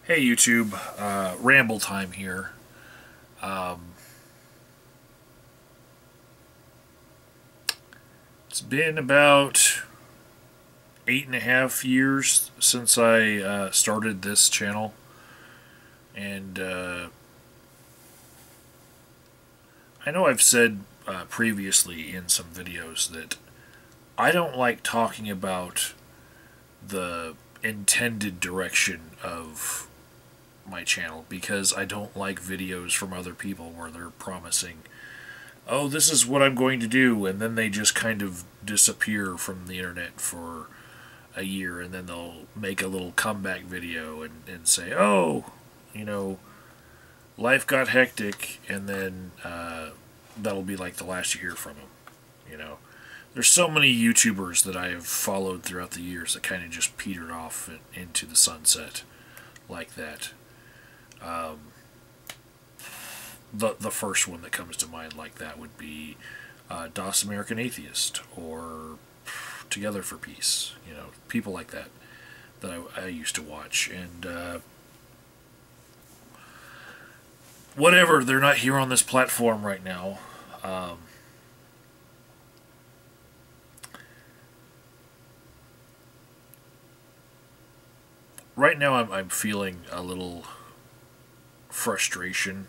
Hey YouTube, Ramble time here. It's been about 8.5 years since I started this channel, and I know I've said previously in some videos that I don't like talking about the intended direction of my channel because I don't like videos from other people where they're promising, oh, this is what I'm going to do, and then they just kind of disappear from the internet for a year, and then they'll make a little comeback video and say, oh, you know, life got hectic, and then that'll be like the last you hear from them, you know. There's so many YouTubers that I have followed throughout the years that kind of just petered off into the sunset like that. The first one that comes to mind like that would be Das American Atheist or Together for Peace. You know, people like that I used to watch. And whatever, they're not here on this platform right now. Right now I'm feeling a little frustration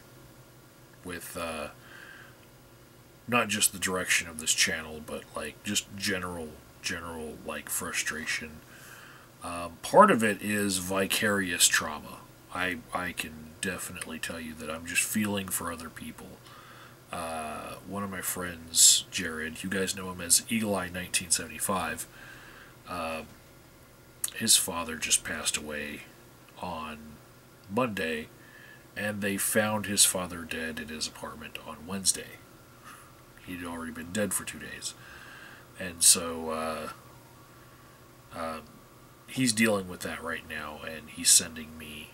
with not just the direction of this channel, but like just general like frustration. Part of it is vicarious trauma. I can definitely tell you that I'm just feeling for other people. One of my friends, Jared, you guys know him as Eagle Eye 1975. His father just passed away on Monday, and they found his father dead in his apartment on Wednesday. He'd already been dead for 2 days. And so he's dealing with that right now, and he's sending me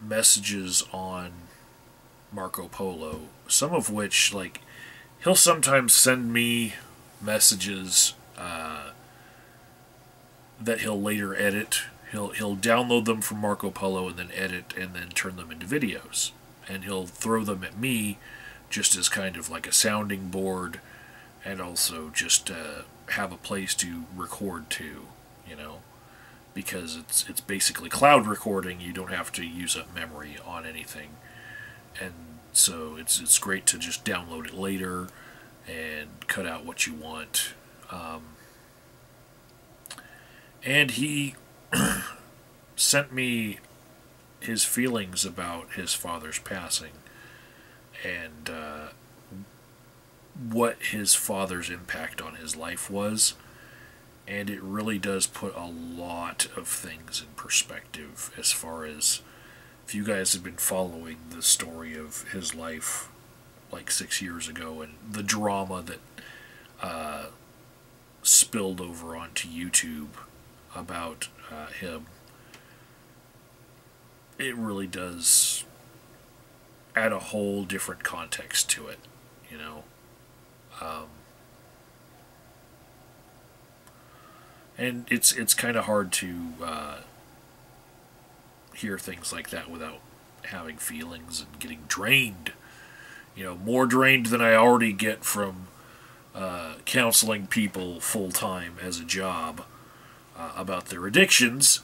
messages on Marco Polo, some of which, like, he'll sometimes send me messages that he'll later edit. He'll download them from Marco Polo and then edit and then turn them into videos. And he'll throw them at me just as kind of like a sounding board, and also just have a place to record to, you know, because it's basically cloud recording. You don't have to use up memory on anything, and so it's great to just download it later and cut out what you want. And he sent me his feelings about his father's passing and what his father's impact on his life was. And it really does put a lot of things in perspective as far as, if you guys have been following the story of his life like 6 years ago and the drama that spilled over onto YouTube about him, it really does add a whole different context to it, you know. And it's kind of hard to hear things like that without having feelings and getting drained. You know, more drained than I already get from counseling people full time as a job about their addictions.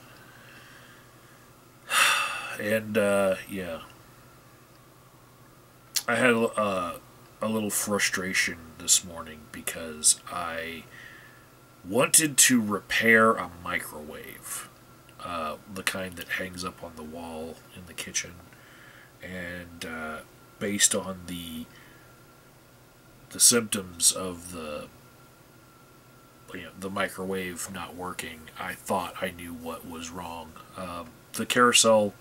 And yeah, I had a little frustration this morning because I wanted to repair a microwave, the kind that hangs up on the wall in the kitchen, and based on the symptoms of the microwave not working, I thought I knew what was wrong. The carousel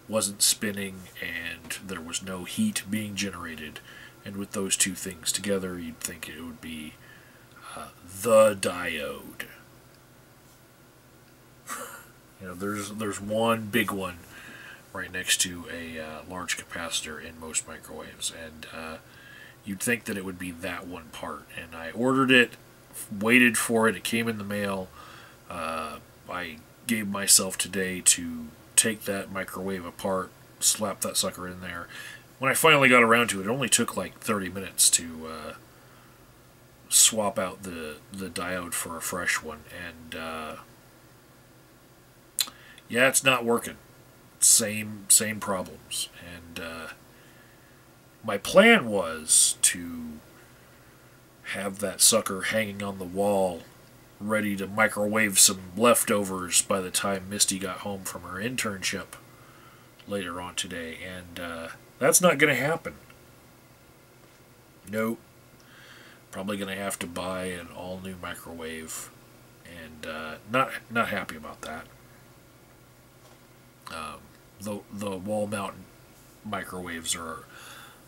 wasn't spinning, and there was no heat being generated. And with those two things together, you'd think it would be the diode. You know, there's one big one right next to a large capacitor in most microwaves, and you'd think that it would be that one part. And I ordered it, waited for it. It came in the mail. I gave myself today to take that microwave apart, slap that sucker in there. When I finally got around to it, it only took like 30 minutes to swap out the diode for a fresh one, and yeah, it's not working. Same problems, and my plan was to have that sucker hanging on the wall, ready to microwave some leftovers by the time Misty got home from her internship later on today, and that's not going to happen. Nope. Probably going to have to buy an all-new microwave, and not happy about that. The wall mount microwaves are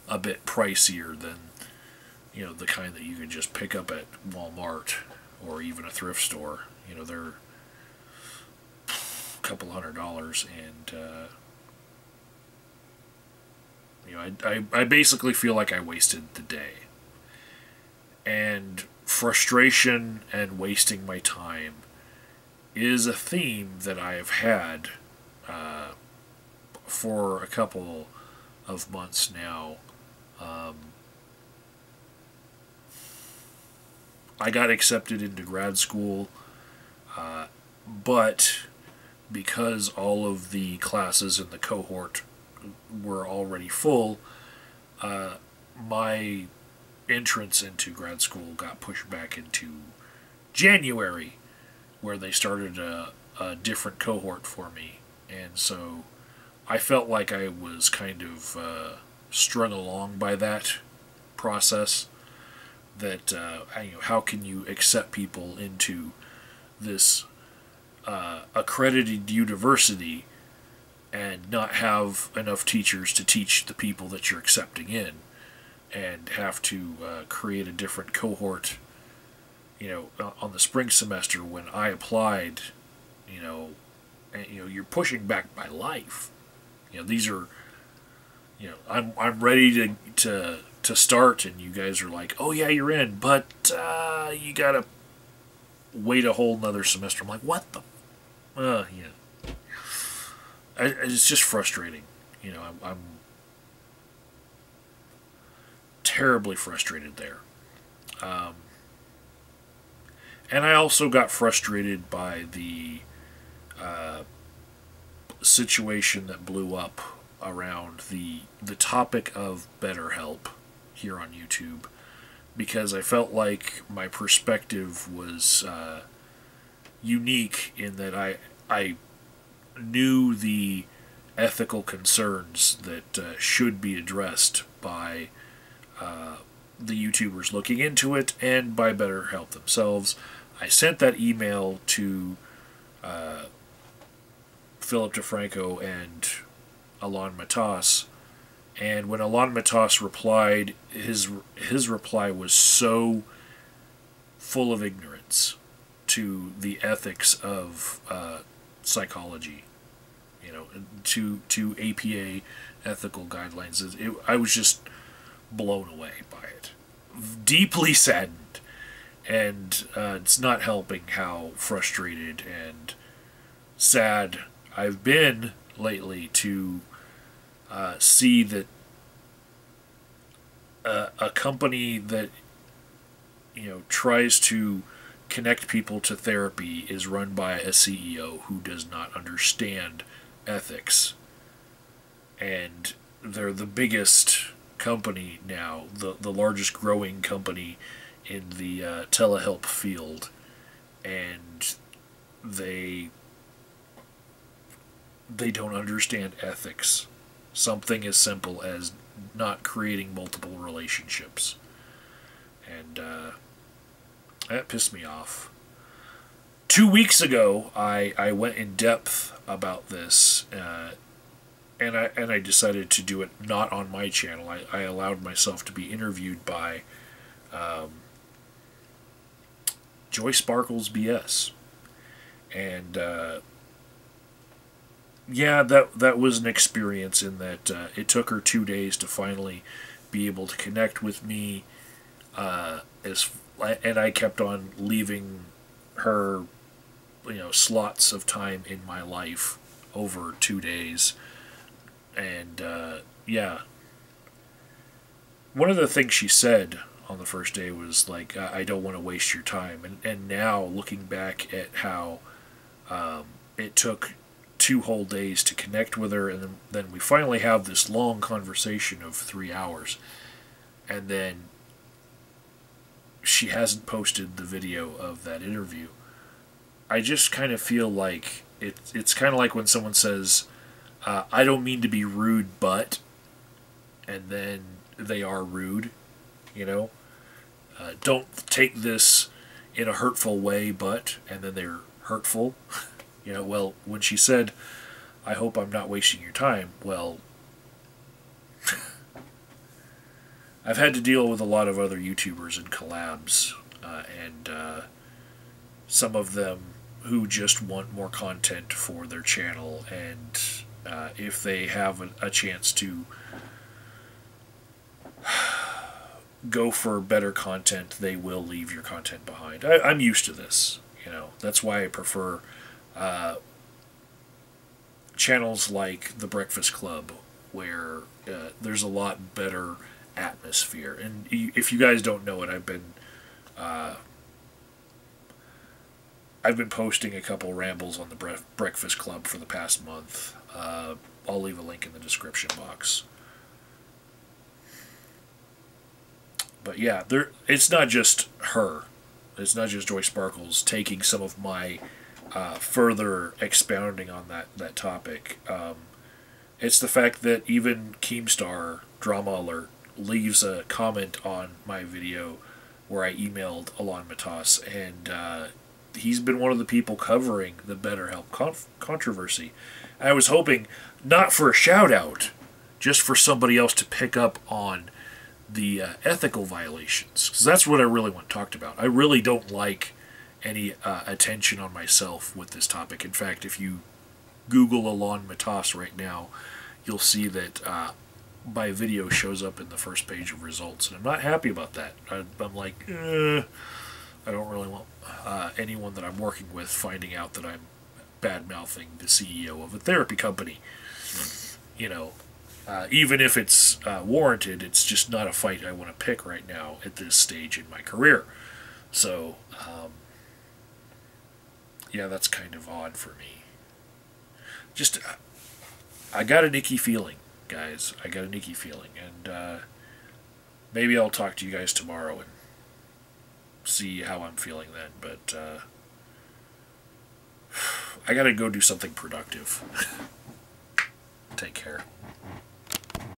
a bit pricier than, you know, the kind that you can just pick up at Walmart or even a thrift store. You know, they're a couple $100, and you know, I basically feel like I wasted the day. And frustration and wasting my time is a theme that I have had for a couple of months now. I got accepted into grad school, but because all of the classes in the cohort were already full, my entrance into grad school got pushed back into January, where they started a different cohort for me. And so I felt like I was kind of strung along by that process. That you know, how can you accept people into this accredited university and not have enough teachers to teach the people that you're accepting in, and have to create a different cohort, you know, on the spring semester when I applied, you know, and, you know, you're pushing back my life. You know, these are, you know, I'm ready to start, and you guys are like, oh yeah, you're in, but you gotta wait a whole another semester. I'm like, what the? Yeah. It's just frustrating. You know, I'm terribly frustrated there. And I also got frustrated by the situation that blew up around the topic of BetterHelp here on YouTube, because I felt like my perspective was unique in that I knew the ethical concerns that should be addressed by the YouTubers looking into it, and by BetterHelp themselves. I sent that email to Philip DeFranco and Alon Matas, and when Alon Matas replied, his reply was so full of ignorance to the ethics of psychology, you know, to APA ethical guidelines. I was just blown away by it, deeply saddened, and it's not helping how frustrated and sad I've been lately to see that a company that, you know, tries to connect people to therapy is run by a CEO who does not understand ethics, and they're the biggest company now, the largest growing company in the telehealth field, and they don't understand ethics. Something as simple as not creating multiple relationships. And that pissed me off. 2 weeks ago, I went in depth about this, and I decided to do it not on my channel. I allowed myself to be interviewed by Joy Sparkles BS. And yeah, that was an experience in that it took her 2 days to finally be able to connect with me, and I kept on leaving her, you know, slots of time in my life over 2 days. And, yeah. One of the things she said on the first day was, like, I don't want to waste your time. And now, looking back at how it took 2 whole days to connect with her, and then we finally have this long conversation of 3 hours. And then she hasn't posted the video of that interview. I just kind of feel like it's kind of like when someone says, I don't mean to be rude, but, and then they are rude, you know? Don't take this in a hurtful way, but, and then they're hurtful. You know, well, when she said, I hope I'm not wasting your time, well, I've had to deal with a lot of other YouTubers and collabs, and some of them who just want more content for their channel, and if they have a chance to go for better content, they will leave your content behind. I'm used to this, you know. That's why I prefer channels like The Breakfast Club, where there's a lot better atmosphere. And if you guys don't know it, I've been posting a couple rambles on the Breakfast Club for the past month. I'll leave a link in the description box. But yeah, it's not just her. It's not just Joy Sparkles taking some of my further expounding on that topic. It's the fact that even Keemstar Drama Alert leaves a comment on my video where I emailed Alon Matas, and he's been one of the people covering the BetterHelp controversy. I was hoping not for a shout out, just for somebody else to pick up on the ethical violations, because that's what I really want talked about. I really don't like any attention on myself with this topic. In fact, if you Google Alon Matas right now, you'll see that my video shows up in the first page of results, and I'm not happy about that. I'm like, I don't really want anyone that I'm working with finding out that I'm bad-mouthing the CEO of a therapy company. You know, even if it's warranted, it's just not a fight I want to pick right now at this stage in my career. So, yeah, that's kind of odd for me. Just, I got an icky feeling, guys. I got an icky feeling. And maybe I'll talk to you guys tomorrow and see how I'm feeling then. But I gotta go do something productive. Take care.